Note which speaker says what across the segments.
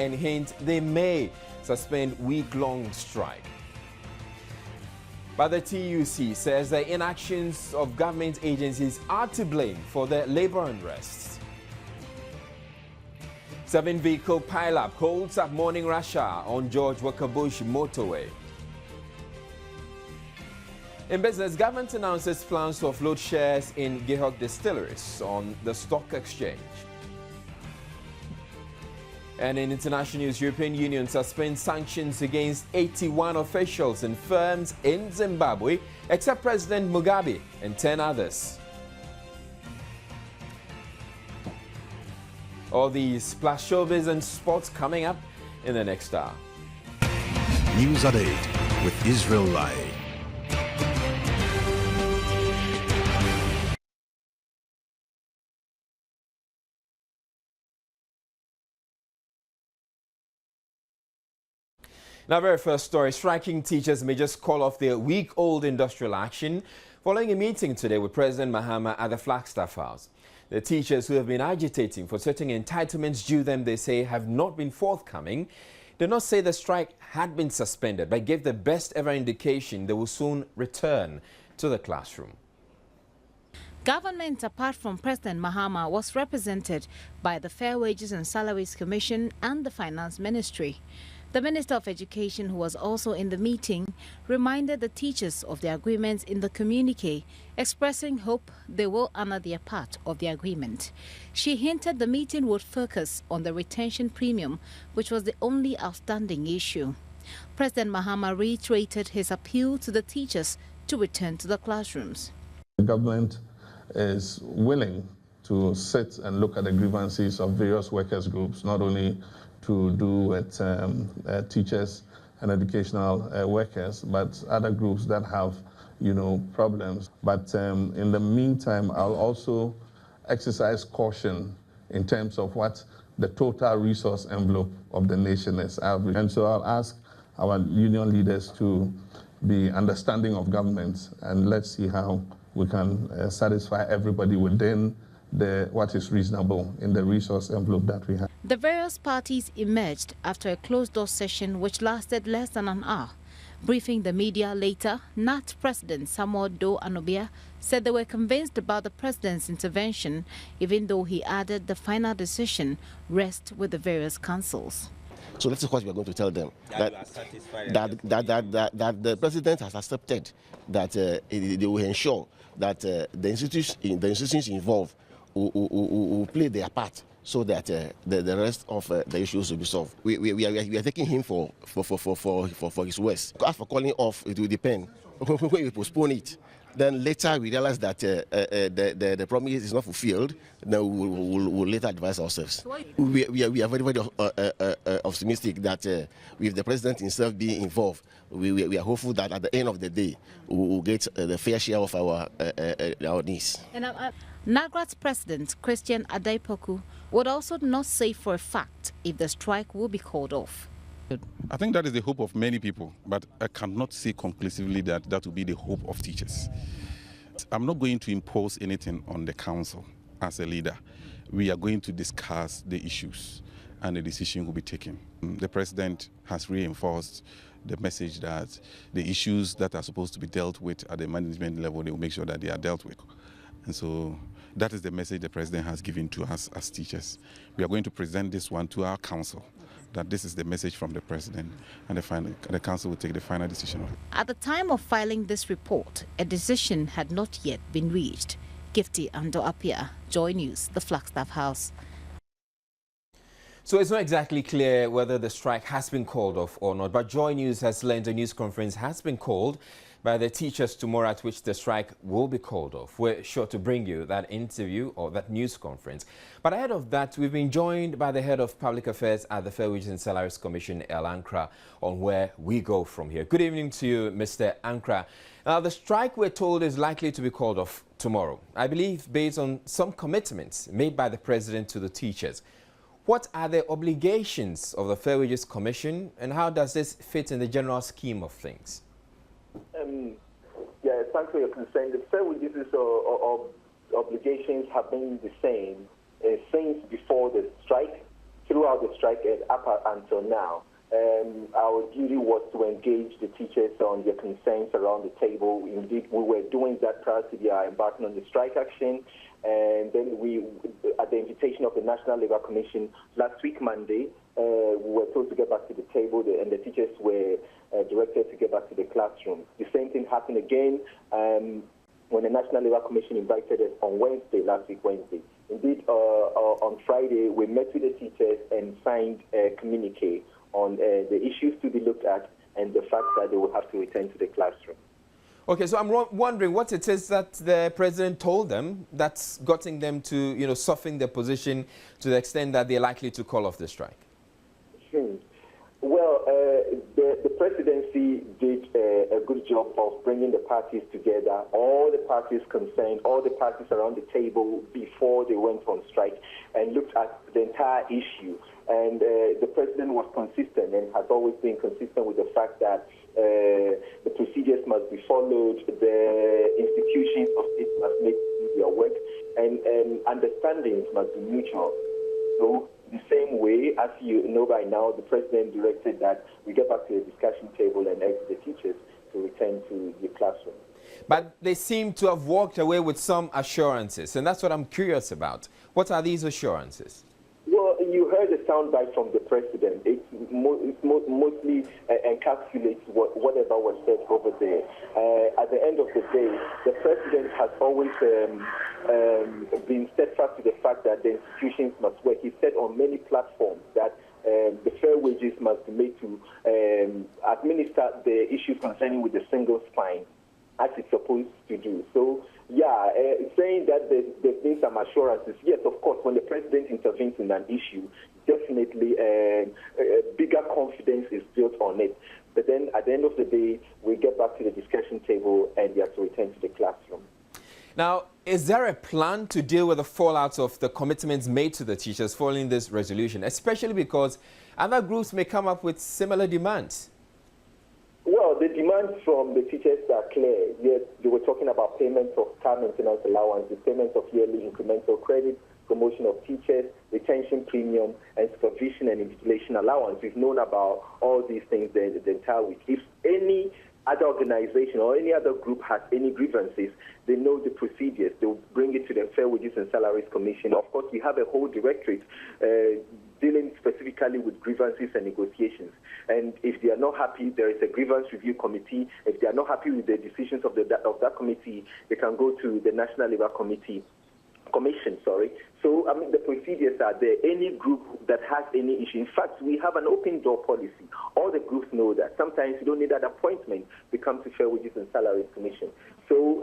Speaker 1: and hint they may suspend week-long strike. But the TUC says the inactions of government agencies are to blame for the labor unrest. 7-vehicle pileup holds up morning rush hour on George Walker Bush motorway. In business, government announces plans to offload shares in Gihok distilleries on the stock exchange. And in international news, European Union suspends sanctions against 81 officials and firms in Zimbabwe, except President Mugabe and 10 others. All these plus showbiz and sports coming up in the next hour.
Speaker 2: News at 8 with Israel Lai.
Speaker 1: Now, very first story, striking teachers may just call off their week-old industrial action following a meeting today with President Mahama at the Flagstaff House. The teachers who have been agitating for certain entitlements due them, they say, have not been forthcoming. They did not say the strike had been suspended, but gave the best ever indication they will soon return to the classroom.
Speaker 3: Government, apart from President Mahama, was represented by the Fair Wages and Salaries Commission and the Finance Ministry. The Minister of Education, who was also in the meeting, reminded the teachers of the agreements in the communique, expressing hope they will honor their part of the agreement. She hinted the meeting would focus on the retention premium, which was the only outstanding issue. President Mahama reiterated his appeal to the teachers to return to the classrooms.
Speaker 4: The government is willing to sit and look at the grievances of various workers' groups, not only to do with teachers and educational workers, but other groups that have, problems. But in the meantime, I'll also exercise caution in terms of what the total resource envelope of the nation is. And so I'll ask our union leaders to be understanding of government, and let's see how we can satisfy everybody within what is reasonable in the resource envelope that we have.
Speaker 3: The various parties emerged after a closed-door session which lasted less than an hour. Briefing the media later, NAT President Samuel Doe Anobia said they were convinced about the president's intervention, even though he added the final decision rests with the various councils.
Speaker 5: So this is what we are going to tell them, that the president has accepted that they will ensure that the institutions involved will play their part so that the rest of the issues will be solved. We are taking him for his words. As for calling off, it will depend. When we postpone it, then later we realize that the promise is not fulfilled, then we'll later advise ourselves. We are very, very optimistic that with the president himself being involved, we are hopeful that at the end of the day, we will get the fair share of our needs.
Speaker 3: And NAGRA's president, Christian Adaipoku, would also not say for a fact if the strike will be called off.
Speaker 6: I think that is the hope of many people, but I cannot say conclusively that that will be the hope of teachers. I'm not going to impose anything on the council as a leader. We are going to discuss the issues and the decision will be taken. The president has reinforced the message that the issues that are supposed to be dealt with at the management level, they will make sure that they are dealt with. And so that is the message the president has given to us as teachers. We are going to present this one to our council, that this is the message from the president, and the council will take the final decision.
Speaker 3: At the time of filing this report, a decision had not yet been reached. Gifty Ando Apia, Joy News, the Flagstaff House.
Speaker 1: So it's not exactly clear whether the strike has been called off or not, but Joy News has learned a news conference has been called by the teachers tomorrow, at which the strike will be called off. We're sure to bring you that interview or that news conference. But ahead of that, we've been joined by the head of public affairs at the Fair Wages and Salaries Commission, El Ankra, on where we go from here. Good evening to you, Mr. Ankra. Now, the strike, we're told, is likely to be called off tomorrow, I believe based on some commitments made by the president to the teachers. What are the obligations of the Fair Wages Commission, and how does this fit in the general scheme of things?
Speaker 7: Yeah, thanks for your concern. The Fair Wages obligations have been the same since before the strike. throughout the strike and up until now, our duty was to engage the teachers on their concerns around the table. Indeed, we were doing that prior to their embarking on the strike action. And then we, at the invitation of the National Labour Commission, last week, Monday, we were told to get back to the table, and the teachers were directed to get back to the classroom. The same thing happened again when the National Labour Commission invited us on Wednesday, last week, Wednesday. Indeed, on Friday, we met with the teachers and signed a communiqué on the issues to be looked at and the fact that they will have to return to the classroom.
Speaker 1: Okay, so I'm wondering what it is that the president told them that's gotten them to, soften their position to the extent that they're likely to call off the strike.
Speaker 7: Well, the presidency did a good job of bringing the parties together, all the parties concerned, all the parties around the table before they went on strike, and looked at the entire issue. And the president was consistent and has always been consistent with the fact that the procedures must be followed, the institutions of state must make their work, and understandings must be mutual. So the same way, as you know by now, the president directed that we get back to the discussion table and ask the teachers to return to the classroom.
Speaker 1: But they seem to have walked away with some assurances, and that's what I'm curious about. What are these assurances?
Speaker 7: Well, you heard a soundbite from the president. It mostly encapsulates whatever was said over there. At the end of the day, the president has always been steadfast to the fact that the institutions must work. He said on many platforms that the fair wages must be made to administer the issues concerning with the single spine, as it's supposed to do. So, yeah, saying that there's been some assurances. Yes, of course, when the president intervenes in an issue, definitely bigger confidence is built on it. But then at the end of the day, we get back to the discussion table and we have to return to the classroom.
Speaker 1: Now, is there a plan to deal with the fallout of the commitments made to the teachers following this resolution, especially because other groups may come up with similar demands?
Speaker 7: Well, the demands from the teachers are clear. Yes, they were talking about payment of car maintenance allowance, the payment of yearly incremental credit, promotion of teachers, retention premium, and supervision and invigilation allowance. We've known about all these things the entire week. If any other organization or any other group has any grievances, they know the procedures. They'll bring it to the Fair Wages and Salaries Commission. Of course, we have a whole directorate dealing specifically with grievances and negotiations. And if they are not happy, there is a grievance review committee. If they are not happy with the decisions of that committee, they can go to the National Labour Commission. So, I mean, the procedures are there. Any group that has any issue. In fact, we have an open door policy. All the groups know that. Sometimes you don't need an appointment to come to Fair Wages and Salaries Commission. So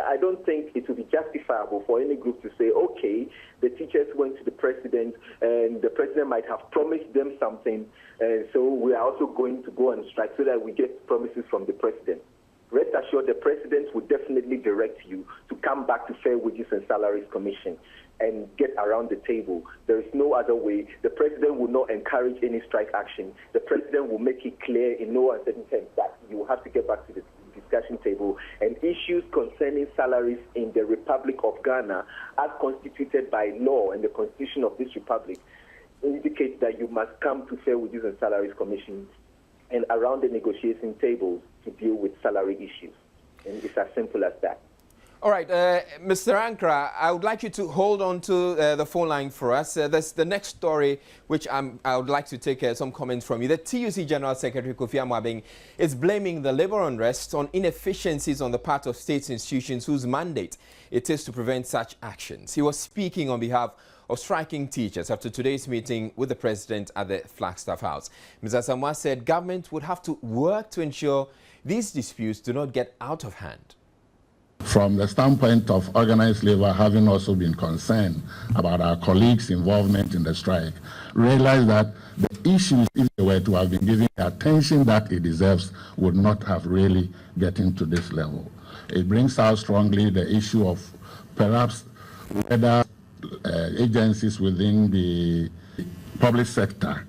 Speaker 7: I don't think it would be justifiable for any group to say, okay, the teachers went to the president and the president might have promised them something, so we are also going to go on strike so that we get promises from the president. Rest assured, the president will definitely direct you to come back to Fair Wages and Salaries Commission and get around the table. There is no other way. The president will not encourage any strike action. The president will make it clear in no uncertain terms that you will have to get back to the discussion table, and issues concerning salaries in the Republic of Ghana, as constituted by law and the Constitution of this Republic, indicate that you must come to Fair Wages and Salaries Commission and around the negotiating tables to deal with salary issues. And it's as simple as that.
Speaker 1: All right, Mr. Ankara, I would like you to hold on to the phone line for us. That's the next story, which I would like to take some comments from you. The TUC General Secretary Kofi Amwabeng is blaming the labor unrest on inefficiencies on the part of state institutions whose mandate it is to prevent such actions. He was speaking on behalf of striking teachers after today's meeting with the president at the Flagstaff House. Mr. Asamoah said government would have to work to ensure these disputes do not get out of hand.
Speaker 8: From the standpoint of organized labor, having also been concerned about our colleagues' involvement in the strike, realize that the issues, if they were to have been given the attention that it deserves, would not have really gotten to this level. It brings out strongly the issue of perhaps whether agencies within the public sector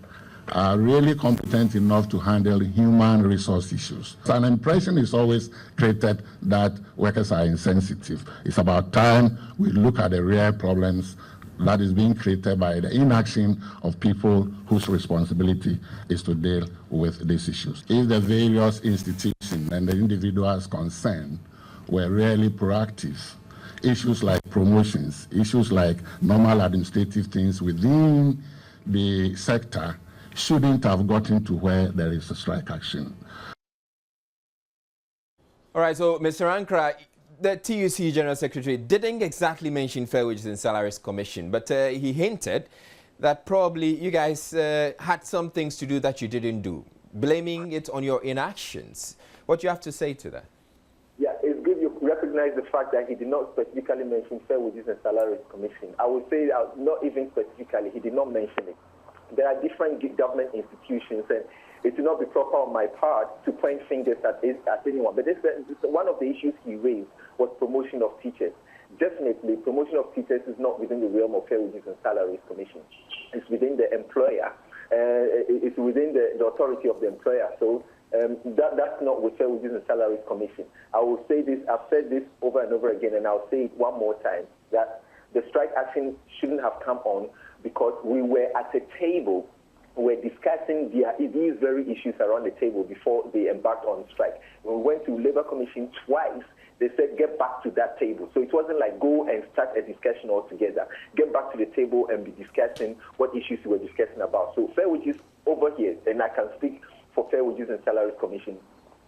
Speaker 8: are really competent enough to handle human resource issues. So an impression is always created that workers are insensitive. It's about time we look at the real problems that is being created by the inaction of people whose responsibility is to deal with these issues. If the various institutions and the individuals concerned were really proactive, issues like promotions, issues like normal administrative things within the sector shouldn't have gotten to where there is a strike action.
Speaker 1: All right, so Mr. Ankra, the TUC General Secretary didn't exactly mention Fair Wages and Salaries Commission, but he hinted that probably you guys had some things to do that you didn't do, blaming it on your inactions. What do you have to say to that?
Speaker 7: Yeah, it's good you recognize the fact that he did not specifically mention Fair Wages and Salaries Commission. I would say that not even specifically, he did not mention it. There are different government institutions, and it will not be proper on my part to point fingers at anyone. But one of the issues he raised was promotion of teachers. Definitely, promotion of teachers is not within the realm of Fair Wages and Salaries Commission. It's within the employer. It's within the authority of the employer. So that's not with Fair Wages and Salaries Commission. I will say this, I've said this over and over again, and I'll say it one more time, that the strike action shouldn't have come on because we were at a table, we were discussing these very issues around the table before they embarked on strike. When we went to Labour Commission twice, they said, get back to that table. So it wasn't like go and start a discussion altogether. Get back to the table and be discussing what issues we were discussing about. So Fair Wages over here, and I can speak for Fair Wages and Salaries Commission,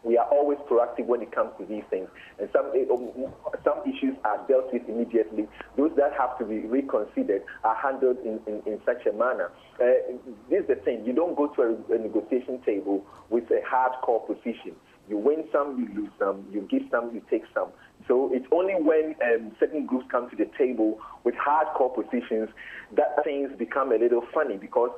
Speaker 7: we are always proactive when it comes to these things. And some issues are dealt with immediately. Those that have to be reconsidered are handled in such a manner. This is the thing. You don't go to a negotiation table with a hardcore position. You win some, you lose some, you give some, you take some. So it's only when certain groups come to the table with hardcore positions that things become a little funny, because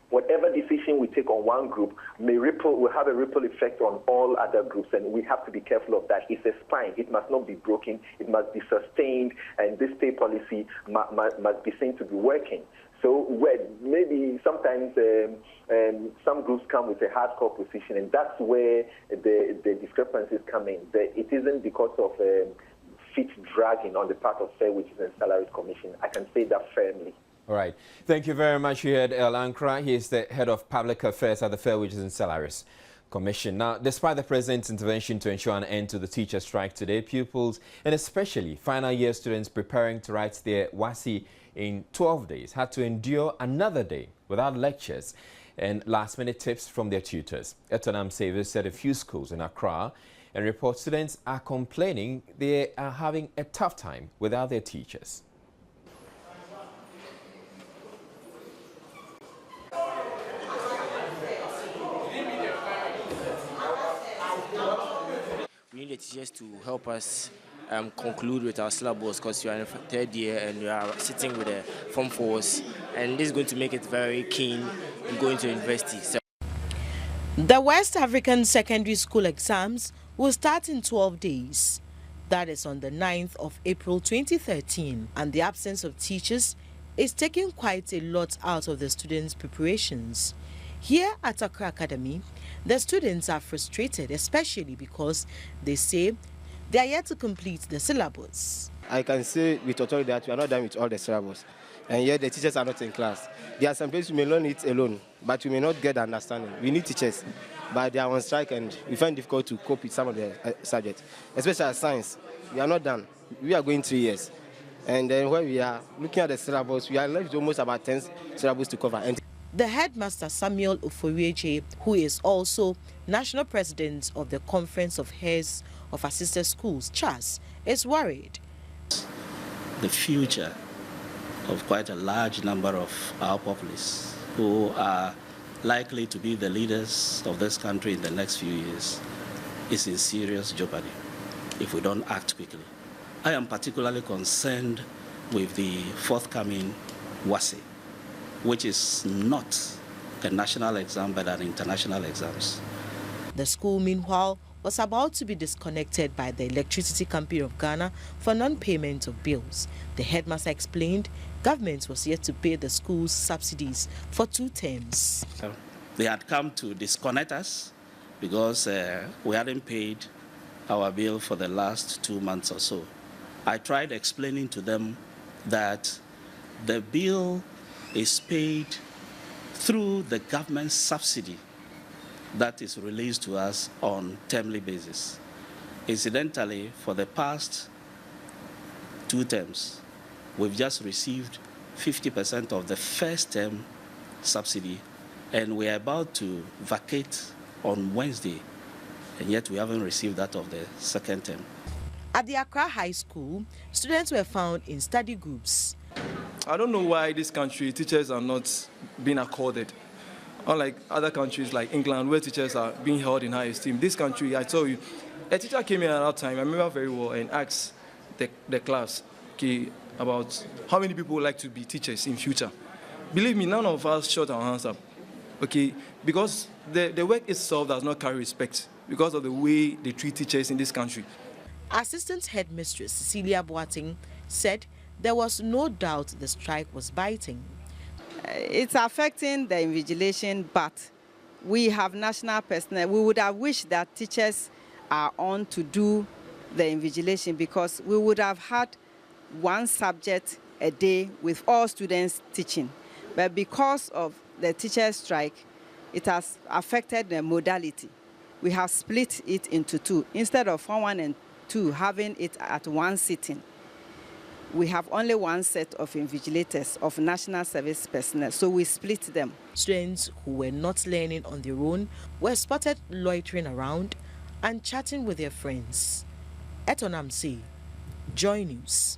Speaker 7: whatever decision we take on one group will have a ripple effect on all other groups, and we have to be careful of that. It's a spine. It must not be broken. It must be sustained, and this pay policy must be seen to be working. So maybe sometimes some groups come with a hardcore position, and that's where the discrepancies come in. It isn't because of feet dragging on the part of Fair Wages and Salaries Commission. I can say that firmly.
Speaker 1: All right. Thank you very much. You heard El Ankra. He is the head of public affairs at the Fair Wages and Salaries Commission. Now, despite the president's intervention to ensure an end to the teacher strike today, pupils and especially final year students preparing to write their WASI in 12 days had to endure another day without lectures and last-minute tips from their tutors. Etonam Savers said a few schools in Accra and report students are complaining they are having a tough time without their teachers.
Speaker 9: We need the teachers to help us conclude with our syllabus, because you are in third year and you are sitting with the Form 4s, and this is going to make it very keen in going to university. So
Speaker 10: the West African secondary school exams will start in 12 days. That is on the 9th of April 2013, and the absence of teachers is taking quite a lot out of the students' preparations. Here at Accra Academy, the students are frustrated, especially because they say they are yet to complete the syllabus.
Speaker 5: I can say with authority that we are not done with all the syllabus, and yet the teachers are not in class. There are some places we may learn it alone, but we may not get the understanding. We need teachers, but they are on strike, and we find it difficult to cope with some of the subjects, especially science. We are not done. We are going 3 years. And then when we are looking at the syllabus, we are left with almost about 10 syllabus to cover. And
Speaker 10: the headmaster, Samuel Oforieje, who is also national president of the Conference of Heads of Assisted Schools, CHAS, is worried.
Speaker 11: The future of quite a large number of our populace who are likely to be the leaders of this country in the next few years is in serious jeopardy if we don't act quickly. I am particularly concerned with the forthcoming WASI, which is not a national exam but an international exams.
Speaker 10: The school, meanwhile, was about to be disconnected by the Electricity Company of Ghana for non-payment of bills. The headmaster explained government was yet to pay the school's subsidies for 2 terms.
Speaker 11: They had come to disconnect us because we hadn't paid our bill for the last 2 months or so. I tried explaining to them that The bill is paid through the government subsidy that is released to us on termly basis. Incidentally, for the past 2 terms, we've just received 50% of the first term subsidy, and we are about to vacate on Wednesday, and yet we haven't received that of the second term.
Speaker 10: At the Accra High School, students were found in study groups.
Speaker 12: I don't know why this country teachers are not being accorded. Unlike other countries like England, where teachers are being held in high esteem, this country, I tell you, a teacher came in at that time, I remember very well, and asked the class about how many people would like to be teachers in future. Believe me, none of us shut our hands up, because the work itself does not carry respect because of the way they treat teachers in this country.
Speaker 10: Assistant Headmistress Cecilia Boateng said there was no doubt the strike was biting.
Speaker 13: It's affecting the invigilation, but we have national personnel. We would have wished that teachers are on to do the invigilation, because we would have had one subject a day with all students teaching. But because of the teacher strike, it has affected the modality. We have split it into 2. Instead of Form 1 and 2 having it at one sitting, we have only one set of invigilators of national service personnel, so we split them.
Speaker 10: Students who were not learning on their own were spotted loitering around and chatting with their friends. Etonamsi, Joy News.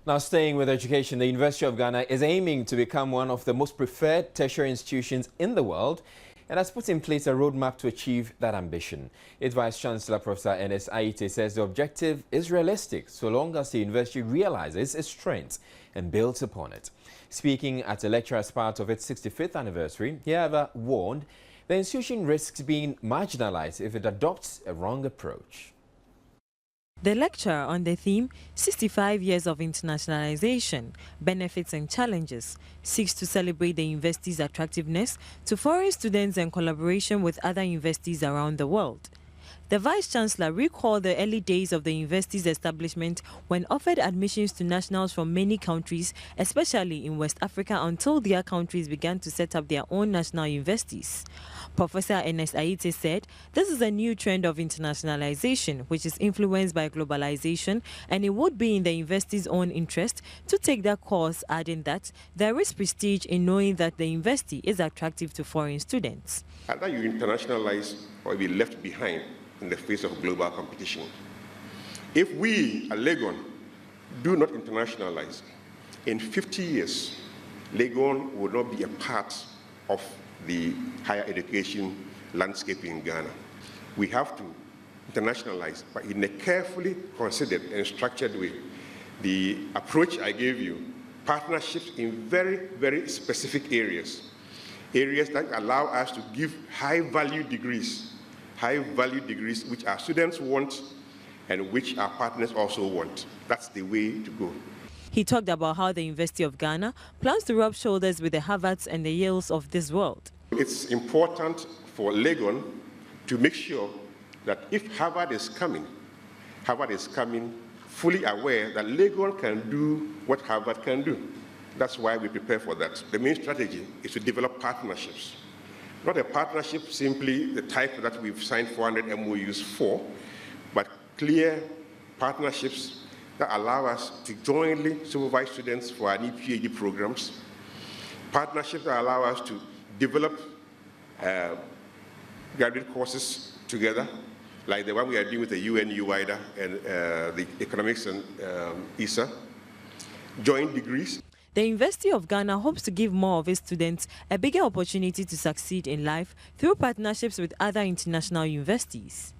Speaker 1: Now, staying with education, the University of Ghana is aiming to become one of the most preferred tertiary institutions in the world and has put in place a roadmap to achieve that ambition. Its Vice-Chancellor, Professor Ernest Aite, says the objective is realistic so long as the university realizes its strengths and builds upon it. Speaking at a lecture as part of its 65th anniversary, he, however, warned the institution risks being marginalized if it adopts a wrong approach.
Speaker 14: The lecture on the theme 65 Years of Internationalization, Benefits and Challenges seeks to celebrate the university's attractiveness to foreign students and collaboration with other universities around the world. The Vice-Chancellor recalled the early days of the university's establishment when offered admissions to nationals from many countries, especially in West Africa, until their countries began to set up their own national universities. Professor Ernest Aite said this is a new trend of internationalization which is influenced by globalization, and it would be in the university's own interest to take that course, adding that there is prestige in knowing that the university is attractive to foreign students.
Speaker 15: Either you internationalize or be left behind in the face of global competition. If we at Legon do not internationalize, in 50 years, Legon will not be a part of the higher education landscape in Ghana. We have to internationalize, but in a carefully considered and structured way. The approach I gave you, partnerships in very, very specific areas that allow us to give high-value degrees which our students want and which our partners also want. That's the way to go.
Speaker 14: He talked about how the University of Ghana plans to rub shoulders with the Harvards and the Yales of this world.
Speaker 15: It's important for Legon to make sure that if Harvard is coming fully aware that Legon can do what Harvard can do. That's why we prepare for that. The main strategy is to develop partnerships. Not a partnership simply the type that we've signed 400 MOUs for, but clear partnerships that allow us to jointly supervise students for our new PhD programs, partnerships that allow us to develop graduate courses together, like the one we are doing with the UNU WIDA and the economics and ESA, joint degrees.
Speaker 14: The University of Ghana hopes to give more of its students a bigger opportunity to succeed in life through partnerships with other international universities.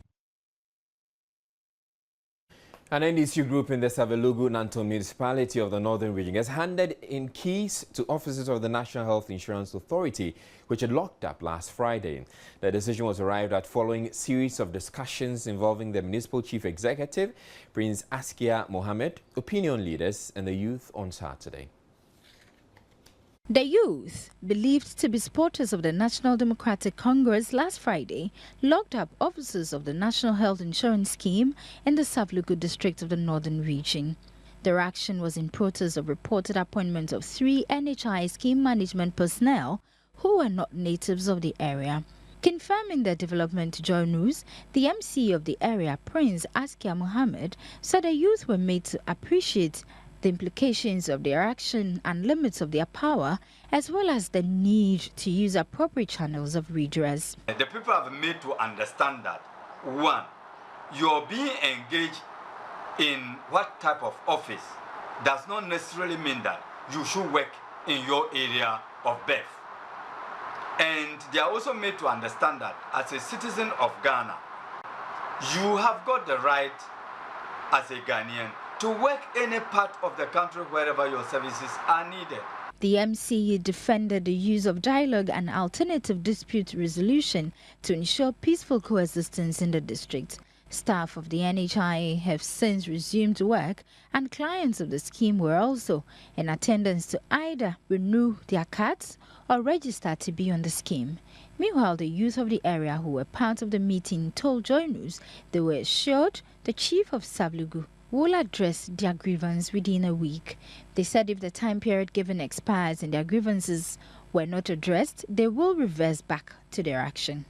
Speaker 1: An NDC group in the Savelugu Nanton municipality of the Northern Region has handed in keys to officers of the National Health Insurance Authority, which had locked up last Friday. The decision was arrived at following a series of discussions involving the municipal chief executive, Prince Askia Mohammed, opinion leaders, and the youth on Saturday.
Speaker 3: The youth, believed to be supporters of the National Democratic Congress last Friday, locked up officers of the National Health Insurance Scheme in the Savelugu district of the Northern Region. Their action was in protest of reported appointment of 3 NHI scheme management personnel who were not natives of the area. Confirming the development to Joy News, the MC of the area, Prince Askia Mohammed, said the youth were made to appreciate the implications of their action and limits of their power, as well as the need to use appropriate channels of redress.
Speaker 16: The people have made to understand that, one, you're being engaged in what type of office does not necessarily mean that you should work in your area of birth. And they are also made to understand that as a citizen of Ghana, you have got the right as a Ghanaian to work any part of the country wherever your services are needed.
Speaker 3: The MC defended the use of dialogue and alternative dispute resolution to ensure peaceful coexistence in the district. Staff of the NHI have since resumed work, and clients of the scheme were also in attendance to either renew their cards or register to be on the scheme. Meanwhile, the youth of the area who were part of the meeting told Joy News they were assured the chief of Sablugu will address their grievance within a week. They said if the time period given expires and their grievances were not addressed, they will reverse back to their action.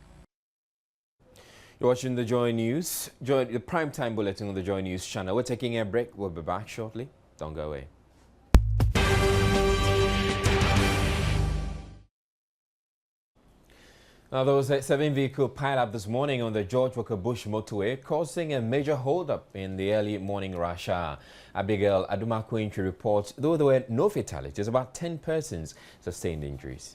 Speaker 1: You're watching the Joy News, the primetime bulletin on the Joy News channel. We're taking a break. We'll be back shortly. Don't go away. Now, there was a 7-vehicle pile-up this morning on the George Walker Bush motorway, causing a major hold-up in the early morning rush hour. Abigail Adumakwinchi reports, though there were no fatalities, about 10 persons sustained injuries.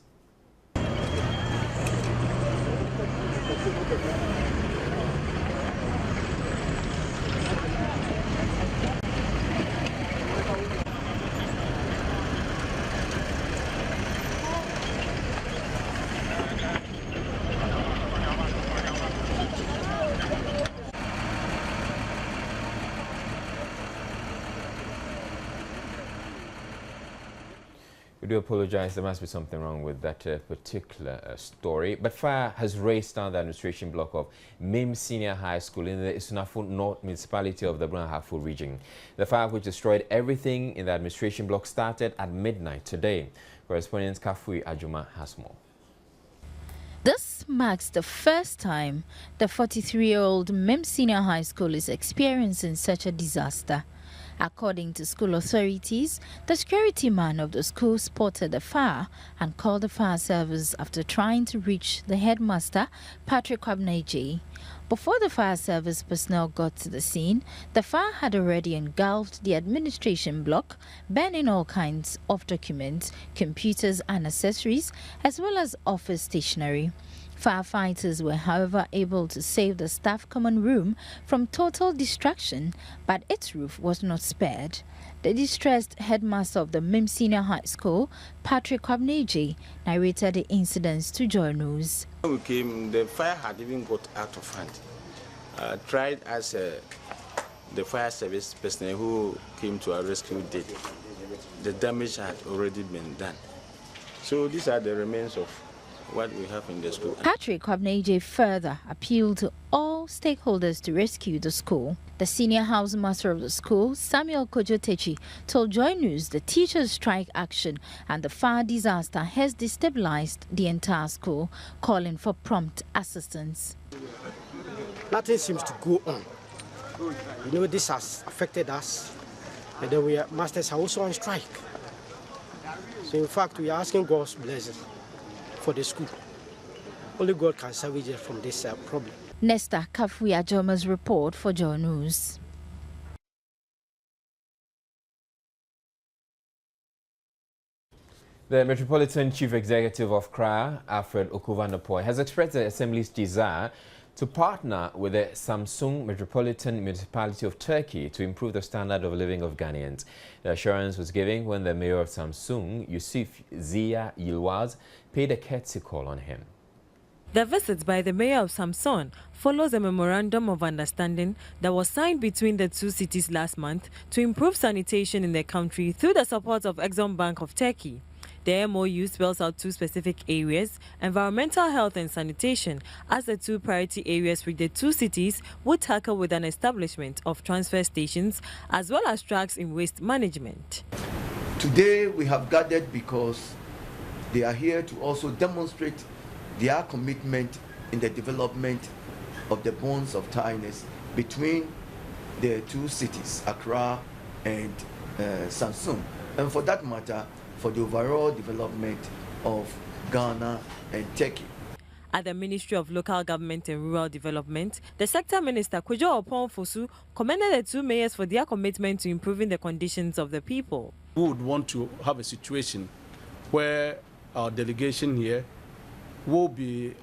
Speaker 1: We do apologize, there must be something wrong with that particular story. But fire has raced down the administration block of Mim Senior High School in the Isunafo North municipality of the Brunahafo region. The fire, which destroyed everything in the administration block, started at midnight today. Correspondent Kafui Ajuma has more.
Speaker 3: This marks the first time the 43-year-old Mim Senior High School is experiencing such a disaster. According to school authorities, the security man of the school spotted the fire and called the fire service after trying to reach the headmaster, Patrick Kwabneji. Before the fire service personnel got to the scene, the fire had already engulfed the administration block, burning all kinds of documents, computers and accessories, as well as office stationery. Firefighters were, however, able to save the staff common room from total destruction, but its roof was not spared. The distressed headmaster of the Mim Senior High School, Patrick Kwabneji, narrated the incidents to Joy News.
Speaker 17: When we came, the fire had even got out of hand. Tried as the fire service personnel who came to our rescue did. The damage had already been done. So these are the remains of what we have in the school.
Speaker 3: Patrick Kwabneji further appealed to all stakeholders to rescue the school. The senior housemaster of the school, Samuel Kojotechi, told Joy News the teachers' strike action and the fire disaster has destabilized the entire school, calling for prompt assistance.
Speaker 18: Nothing seems to go on. You know, this has affected us, and then masters are also on strike. So in fact, we are asking God's blessing for the school. Only God can salvage it from this problem.
Speaker 3: Nesta Kafui Ajoma's report for Joy News.
Speaker 1: The Metropolitan Chief Executive of CRA, Alfred Okuvandapoy, has expressed the Assembly's desire to partner with the Samsun Metropolitan Municipality of Turkey to improve the standard of living of Ghanaians. The assurance was given when the mayor of Samsun, Yusuf Zia Yilwaz, paid a courtesy call on him.
Speaker 14: The visit by the mayor of Samsun follows a memorandum of understanding that was signed between the two cities last month to improve sanitation in the country through the support of Exim Bank of Turkey. The MOU spells out 2 specific areas, environmental health and sanitation, as the 2 priority areas which the 2 cities would tackle with an establishment of transfer stations as well as tracks in waste management.
Speaker 19: Today we have gathered because they are here to also demonstrate their commitment in the development of the bonds of tightness between the 2 cities, Accra and Samsun, and for that matter, for the overall development of Ghana and Turkey.
Speaker 14: At the Ministry of Local Government and Rural Development, the Sector Minister, Kwadwo Oppong-Fosu, commended the 2 mayors for their commitment to improving the conditions of the people.
Speaker 20: We would want to have a situation where our delegation here will be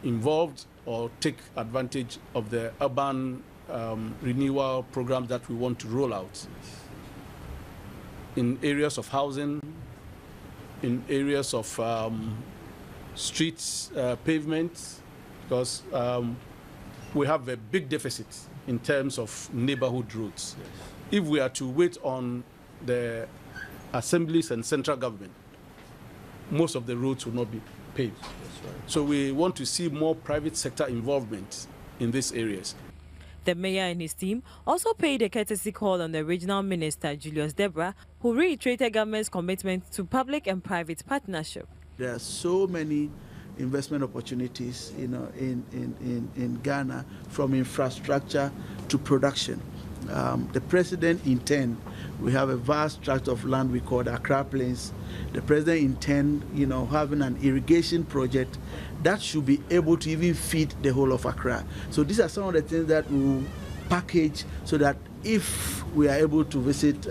Speaker 20: involved or take advantage of the urban renewal programs that we want to roll out in areas of housing, in areas of streets, pavements, because we have a big deficit in terms of neighborhood roads. Yes. If we are to wait on the assemblies and central government, most of the roads will not be paved. Right. So we want to see more private sector involvement in these areas.
Speaker 14: The mayor and his team also paid a courtesy call on the regional minister, Julius Deborah, who reiterated government's commitment to public and private partnership.
Speaker 21: There are so many investment opportunities, in Ghana, from infrastructure to production. The president intends, we have a vast tract of land we call Accra Plains. The president intends, having an irrigation project that should be able to even feed the whole of Accra. So these are some of the things that we will package so that if we are able to visit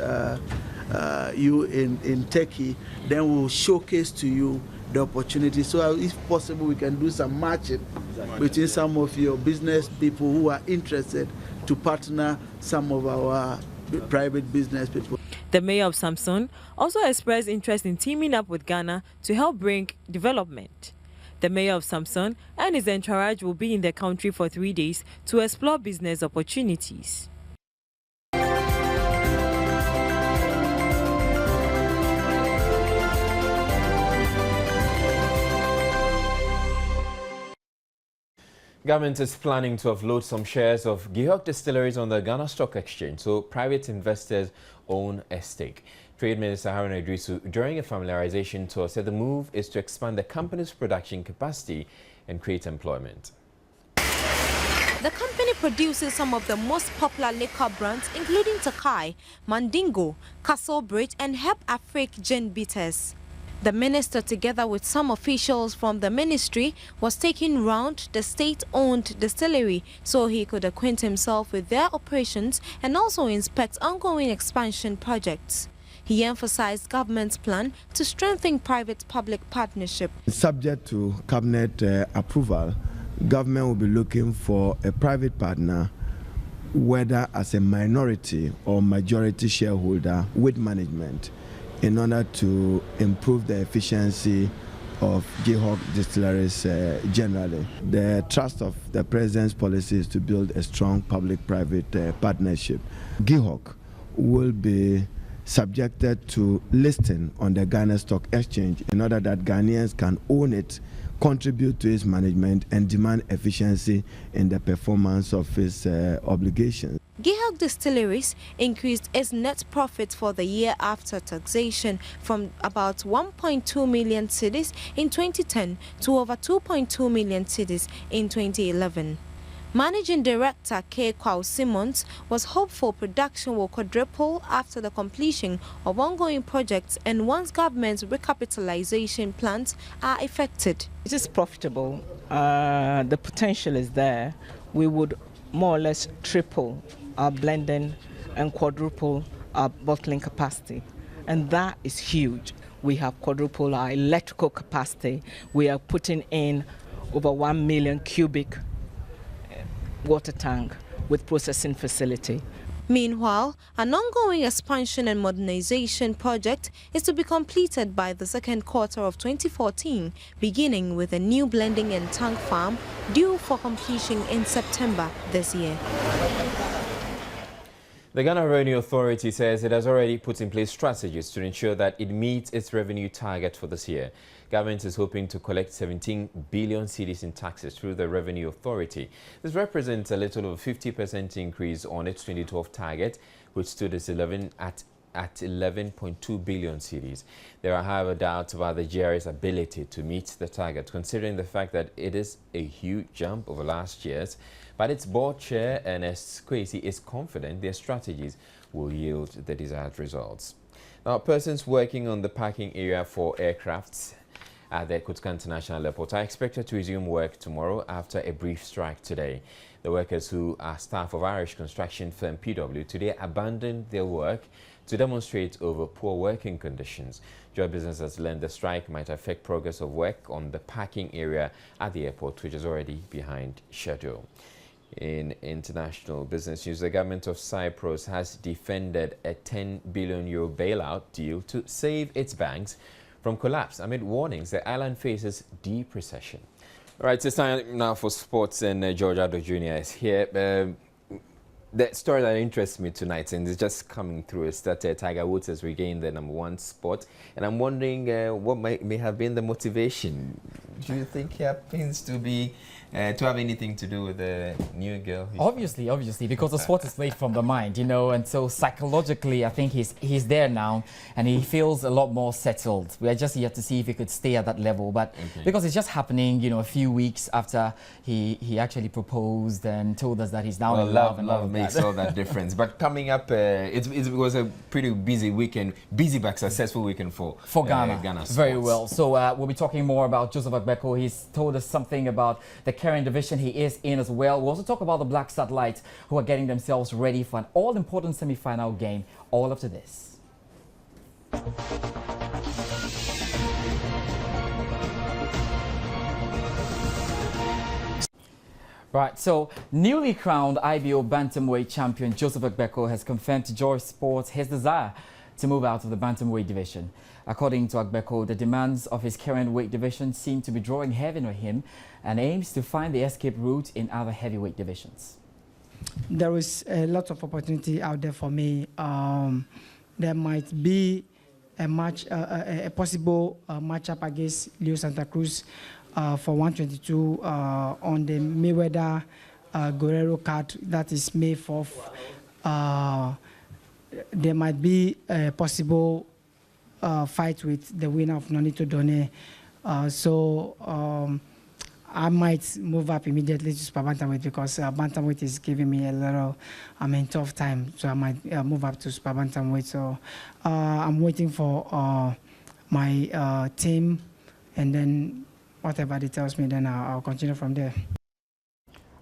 Speaker 21: you in Turkey, then we'll showcase to you the opportunity. So if possible, we can do some matching between some of your business people who are interested to partner some of our private business people.
Speaker 14: The mayor of Samsun also expressed interest in teaming up with Ghana to help bring development. The mayor of Samsun and his entourage will be in the country for 3 days to explore business opportunities.
Speaker 1: Government is planning to offload some shares of Gihok distilleries on the Ghana Stock Exchange, so private investors own a stake. Trade Minister Haruna Idrisu, during a familiarization tour, said the move is to expand the company's production capacity and create employment.
Speaker 22: The company produces some of the most popular liquor brands, including Takai, Mandingo, Castle Bridge, and Heb Afrique gin bitters. The minister, together with some officials from the ministry, was taking round the state-owned distillery so he could acquaint himself with their operations and also inspect ongoing expansion projects. He emphasized government's plan to strengthen private-public partnership.
Speaker 23: Subject to cabinet approval, government will be looking for a private partner, whether as a minority or majority shareholder with management, in order to improve the efficiency of Gihok distilleries generally. The thrust of the president's policy is to build a strong public-private partnership. Gihok will be subjected to listing on the Ghana Stock Exchange in order that Ghanaians can own it, contribute to its management, and demand efficiency in the performance of its obligations.
Speaker 22: Gihok Distilleries increased its net profit for the year after taxation from about 1.2 million cedis in 2010 to over 2.2 million cedis in 2011. Managing Director K. Kwao Simmons was hopeful production will quadruple after the completion of ongoing projects and once government's recapitalization plans are effected.
Speaker 24: It is profitable. The potential is there. We would more or less triple our blending and quadruple our bottling capacity. And that is huge. We have quadrupled our electrical capacity. We are putting in over 1 million cubic water tank with processing facility.
Speaker 22: Meanwhile, an ongoing expansion and modernization project is to be completed by the second quarter of 2014, beginning with a new blending and tank farm due for completion in September this year.
Speaker 1: The Ghana Revenue Authority says it has already put in place strategies to ensure that it meets its revenue target for this year. Government is hoping to collect 17 billion cedis in taxes through the Revenue Authority. This represents a little over 50% increase on its 2012 target, which stood at 11.2 billion cedis. There are, however, doubts about the GRA's ability to meet the target, considering the fact that it is a huge jump over last year's. But its board chair, Ernest Kwesi, is confident their strategies will yield the desired results. Now, persons working on the parking area for aircrafts at the Kotka International Airport are expected to resume work tomorrow after a brief strike today. The workers, who are staff of Irish construction firm PW, today abandoned their work to demonstrate over poor working conditions. Joy Business has learned the strike might affect progress of work on the parking area at the airport, which is already behind schedule. In international business news, the government of Cyprus has defended a €10 billion bailout deal to save its banks from collapse amid warnings the island faces deep recession. All right, it's time now for sports, and George Addo Jr. is here. The story that interests me tonight, and it's just coming through, is that Tiger Woods has regained the #1 spot, and I'm wondering what may have been the motivation. Do you think he happens to be to have anything to do with the new girl?
Speaker 2: Obviously, because the sport is late from the mind, you know, and so psychologically, I think he's there now, and he feels a lot more settled. We are just yet to see if he could stay at that level, but because it's just happening, you know, a few weeks after he actually proposed and told us that he's now in love, and
Speaker 1: love makes all that difference. But coming up, it was a pretty busy weekend, busy but successful weekend for Ghana.
Speaker 2: Very well. So we'll be talking more about Joseph Agbeko. He's told us something about the current division he is in as well. We'll also talk about the Black Satellites, who are getting themselves ready for an all-important semi-final game. All after this. Right, so newly crowned IBO Bantamweight champion Joseph Agbeko has confirmed to Joy Sports his desire to move out of the Bantamweight division. According to Agbeko, the demands of his current weight division seem to be drawing heavy on him and aims to find the escape route in other heavyweight divisions.
Speaker 4: There is a lot of opportunity out there for me. There might be a match, a possible matchup against Leo Santa Cruz for 122 on the Mayweather Guerrero card. That is May 4th. There might be a possible fight with the winner of Nonito Done. I might move up immediately to super bantamweight because bantamweight is giving me a little, tough time. So I might move up to super bantamweight. So I'm waiting for my team, and then whatever they tells me, then I'll continue from there.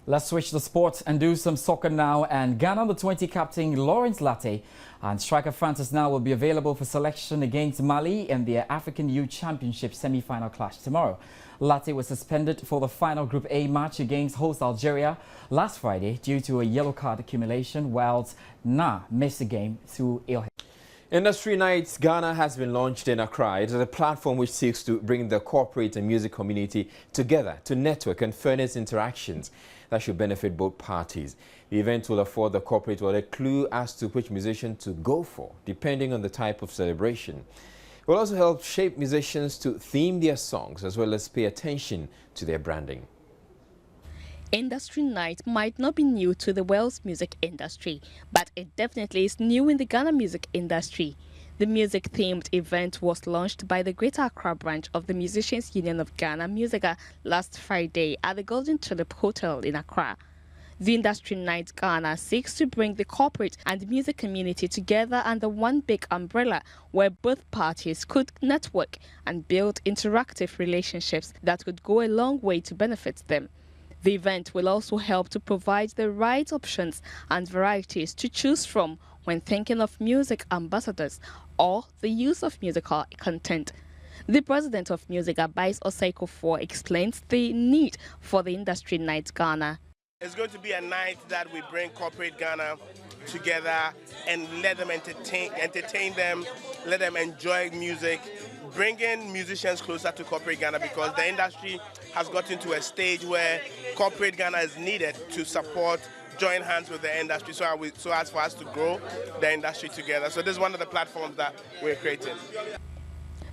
Speaker 2: Let's switch the sports and do some soccer now. And Ghana under-20 captain Lawrence Latte and striker Francis Now will be available for selection against Mali in their African Youth Championship semi-final clash tomorrow. Latte was suspended for the final Group A match against host Algeria last Friday due to a yellow card accumulation, whilst Na missed the game through ill health.
Speaker 1: Industry Nights Ghana has been launched in Accra. It is a platform which seeks to bring the corporate and music community together to network and furnish interactions that should benefit both parties. The event will afford the corporate world a clue as to which musician to go for, depending on the type of celebration. It will also help shape musicians to theme their songs as well as pay attention to their branding.
Speaker 6: Industry Night might not be new to the Wales music industry, but it definitely is new in the Ghana music industry. The music-themed event was launched by the Greater Accra branch of the Musicians Union of Ghana, Musica, last Friday at the Golden Tulip Hotel in Accra. The Industry Night Ghana seeks to bring the corporate and music community together under one big umbrella where both parties could network and build interactive relationships that could go a long way to benefit them. The event will also help to provide the right options and varieties to choose from when thinking of music ambassadors or the use of musical content. The president of Music, Abais Osaiko-4, explains the need for the Industry Night Ghana.
Speaker 8: It's going to be a night that we bring corporate Ghana together and let them entertain them, let them enjoy music, bringing musicians closer to corporate Ghana, because the industry has gotten to a stage where corporate Ghana is needed to support join hands with the industry so as for us to grow the industry together. So this is one of the platforms that we're creating.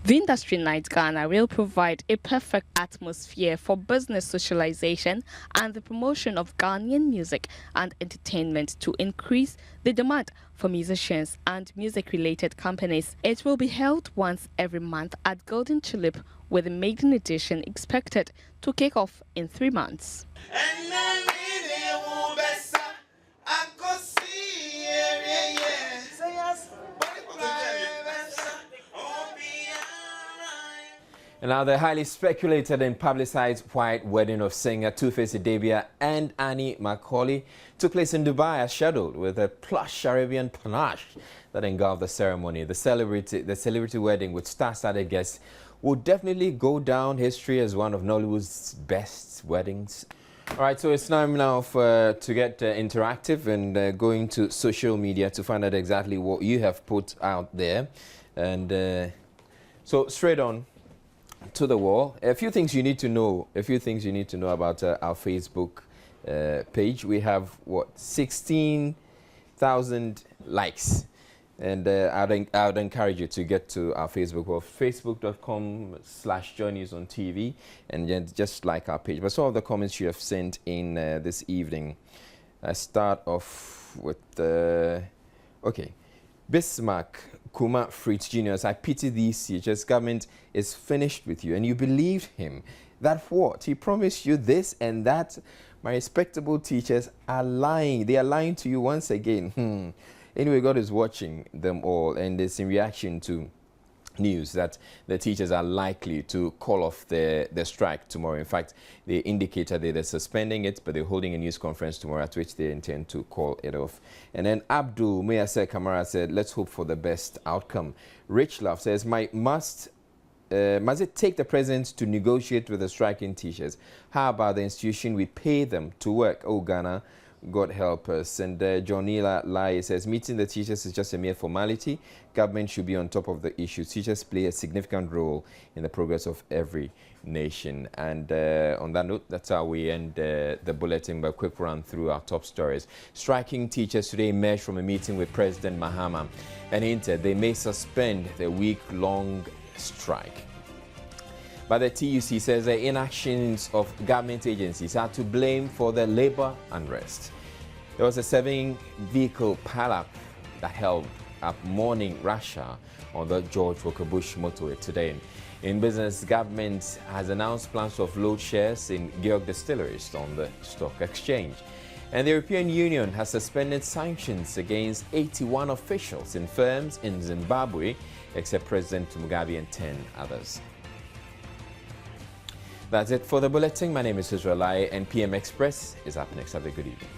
Speaker 6: The Industry Night Ghana will provide a perfect atmosphere for business socialization and the promotion of Ghanaian music and entertainment to increase the demand for musicians and music-related companies. It will be held once every month at Golden Tulip, with the maiden edition expected to kick off in 3 months.
Speaker 1: And now the highly speculated and publicized white wedding of singer Two-Face Idibia and Annie Macaulay took place in Dubai as scheduled, with a plush Arabian panache that engulfed the ceremony. The celebrity wedding with star-studded guests will definitely go down history as one of Nollywood's best weddings. All right, so it's time now to get interactive and going to social media to find out exactly what you have put out there. And so straight on to the wall. A few things you need to know. About our Facebook page. We have what, 16,000 likes, and I would encourage you to get to our Facebook wall, facebook.com/joynewsontv, and just like our page. But some of the comments you have sent in this evening. I start off with okay, Bismarck Kuma Fritz Jr. I pity these teachers. Government is finished with you, and you believed him. That what? He promised you this and that. My respectable teachers are lying. They are lying to you once again. Anyway, God is watching them all, and it's in reaction to news that the teachers are likely to call off the strike tomorrow. In fact, they indicated that they're suspending it, but they're holding a news conference tomorrow at which they intend to call it off. And then Abdul Mayase Kamara said, let's hope for the best outcome. Rich Love says, must it take the president to negotiate with the striking teachers? How about the institution we pay them to work? Oh, Ghana, God help us. And Johnila Lai says, meeting the teachers is just a mere formality. Government should be on top of the issue. Teachers play a significant role in the progress of every nation. And on that note, that's how we end the bulletin, by a quick run through our top stories. Striking teachers today emerged from a meeting with President Mahama and hinted they may suspend the week-long strike. But the TUC says the inactions of government agencies are to blame for the labor unrest. There was a 7-vehicle pileup that held up morning rush hour on the George Walker Bush motorway today. In business, government has announced plans to offload shares in Georg distilleries on the stock exchange. And the European Union has suspended sanctions against 81 officials in firms in Zimbabwe, except President Mugabe and 10 others. That's it for the bulletin. My name is Israel Lai, and PM Express is up next. Have a good evening.